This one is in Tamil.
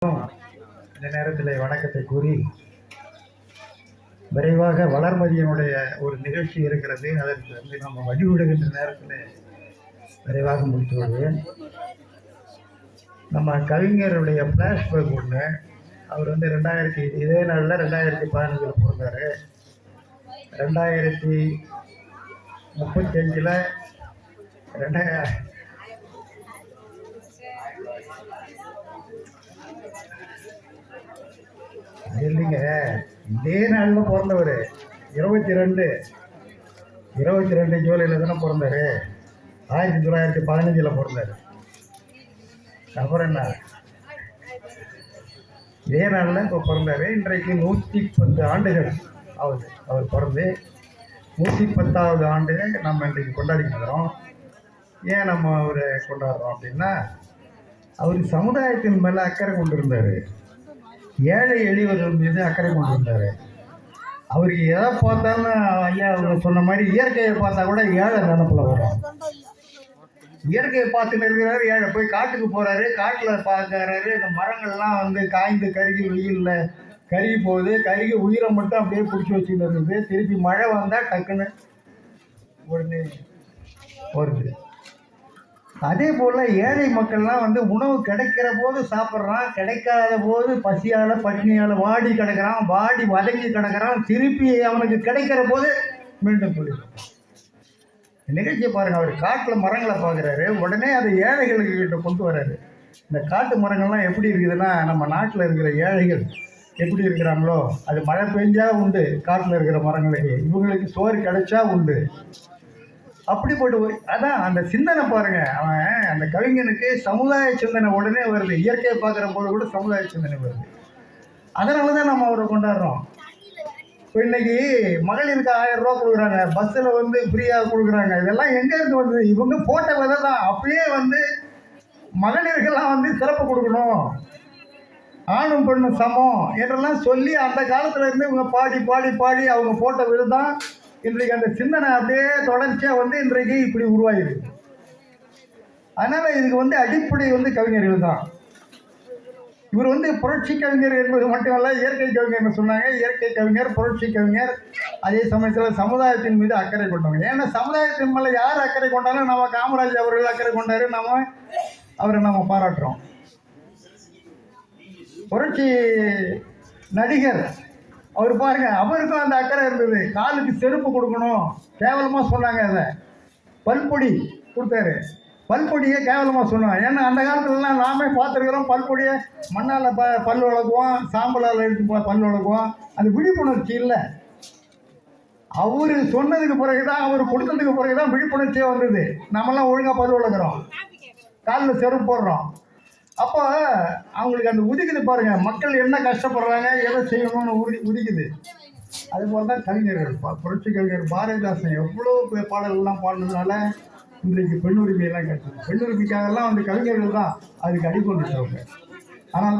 இந்த நேரத்தில் வணக்கத்தை கூறி விரைவாக வளர்மதியினுடைய ஒரு நிகழ்ச்சி இருக்கிறது. அதற்கு வந்து நம்ம வழிவிடுகின்ற நேரத்தில் விரைவாக முடித்து வருவேன். நம்ம கவிஞருடைய ஃப்ளாஷ்பேக் ஒன்று. அவர் வந்து இதே நாளில் 2015 பிறந்தார். 2035 இல்லைங்க, இதே நாளில் பிறந்தவர். 22 ஜூலையில் தானே பிறந்தார். 1915 பிறந்தார். அப்புறம் என்ன, இதே நாளில் இப்போ பிறந்தார். இன்றைக்கு 110 ஆண்டுகள் ஆகுது அவர் பிறந்து. 110வது ஆண்டு நம்ம இன்றைக்கு கொண்டாடிட்டு இருக்கிறோம். ஏன் நம்ம அவரை கொண்டாடுறோம் அப்படின்னா, அவர் சமுதாயத்தின் மேலே அக்கறை கொண்டு இருந்தார். ஏழை எளியவர்கள் மீது அக்கறை கொண்டு இருந்தார். அவருக்கு எதை பார்த்தாலும் ஐயா அவங்க சொன்ன மாதிரி இயற்கையை பார்த்தா கூட ஏழை நினப்பில் வரும். இயற்கையை பார்த்துட்டு இருக்கிறாரு, ஏழை போய் காட்டுக்கு போகிறாரு, காட்டில் பார்க்குறாரு. இந்த மரங்கள்லாம் வந்து காய்ந்து கருகி வெயிலில் கருகி போகுது. கருகி உயிரை மட்டும் அப்படியே பிடிச்சி வச்சுட்டு இருக்குது. திருப்பி மழை வந்தால் டக்குன்னு உடனே வருது. அதே போல் ஏழை மக்கள்லாம் வந்து உணவு கிடைக்கிற போது சாப்பிட்றான், கிடைக்காத போது பசியால் பட்டினியால் வாடி கிடக்கிறான், வாடி வதங்கி கிடக்கிறான். திருப்பி அவனுக்கு கிடைக்கிற போது மீண்டும் சொல்லிடுறான். நிகழ்ச்சியை பாருங்கள். அவர் காட்டில் மரங்களை பார்க்குறாரு, உடனே அதை ஏழைகளுக்கு கிட்ட கொண்டு வர்றாரு. இந்த காட்டு மரங்கள்லாம் எப்படி இருக்குதுன்னா, நம்ம நாட்டில் இருக்கிற ஏழைகள் எப்படி இருக்கிறாங்களோ, அது மழை பெஞ்சா உண்டு. காட்டில் இருக்கிற மரங்களுக்கு இவங்களுக்கு சோறு கிடைச்சா உண்டு. அப்படிப்பட்ட அதான் அந்த சிந்தனை பாருங்க. அவன் அந்த கவிஞனுக்கு சமுதாய சிந்தனை உடனே வருது. இயற்கையை பார்க்குற போது கூட சமுதாய சிந்தனை வருது. அதனால தான் நம்ம அவரை கொண்டாடுறோம். இப்போ இன்னைக்கு மகளிருக்கு 1000 ரூபா கொடுக்குறாங்க, பஸ்ஸில் வந்து ஃப்ரீயாக கொடுக்குறாங்க. இதெல்லாம் எங்கேருந்து வந்தது? இவங்க போட்ட விதை தான். அப்பயே வந்து மகளிருக்கெல்லாம் வந்து சிறப்பு கொடுக்கணும், ஆணும் பெண்ணும் சமம் என்றெல்லாம் சொல்லி அந்த காலத்தில் இருந்து இவங்க பாடி பாடி பாடி அவங்க போட்ட விதை தான். இன்றைக்கு அந்த சிந்தனை அப்படியே தொடர்ச்சியாக வந்து இன்றைக்கு இப்படி உருவாகிருக்கு. அதனால் இதுக்கு வந்து அடிப்படை வந்து கவிஞர்கள் தான். இவர் வந்து புரட்சி கவிஞர் என்பது மட்டுமல்ல, இயற்கை கவிஞர்னு சொன்னாங்க. இயற்கை கவிஞர், புரட்சி கவிஞர், அதே சமயத்தில் சமுதாயத்தின் மீது அக்கறை கொண்டவங்க. ஏன்னா சமுதாயத்தின் மேலே யார் அக்கறை கொண்டாலும், நம்ம காமராஜ் அவர்கள் அக்கறை கொண்டாரு, அவரை நம்ம பாராட்டுறோம். புரட்சி நடிகர் அவர் பாருங்க, அவருக்கும் அந்த அக்கறை இருந்தது. காலுக்கு செருப்பு கொடுக்கணும், கேவலமாக சொன்னாங்க. அதை பல்பொடி கொடுத்தாரு. பல்பொடியை கேவலமாக சொன்னோம். ஏன்னா அந்த காலத்துலலாம் நாமே பார்த்துருக்குறோம். பல்பொடியை மண்ணால் பல் வளர்க்குவோம், சாம்பலால் எடுத்து பல் வளர்க்குவோம். அந்த விழிப்புணர்ச்சி இல்லை. அவர் சொன்னதுக்கு பிறகு தான், அவர் கொடுத்ததுக்கு பிறகு தான் விழிப்புணர்ச்சியே வந்தது. நம்மளாம் ஒழுங்காக பல் வளர்க்குறோம், காலில் செருப்பு போடுறோம். அப்போ அவங்களுக்கு அந்த உதிக்குது பாருங்கள். மக்கள் என்ன கஷ்டப்படுறாங்க, எதை செய்யணும்னு உதிக்குது. அதுபோல் தான் கவிஞர்கள். புரட்சி கவிஞர் பாரதிதாசன் எவ்வளோ பாடல்கள்லாம் பாடுனதுனால இன்றைக்கு பெண் உரிமையெல்லாம் கிடைச்சது. பெண் உரிமைக்காகலாம் வந்து கவிஞர்கள் தான் அதுக்கு அடிக்கொண்டுட்டவங்க. ஆனால்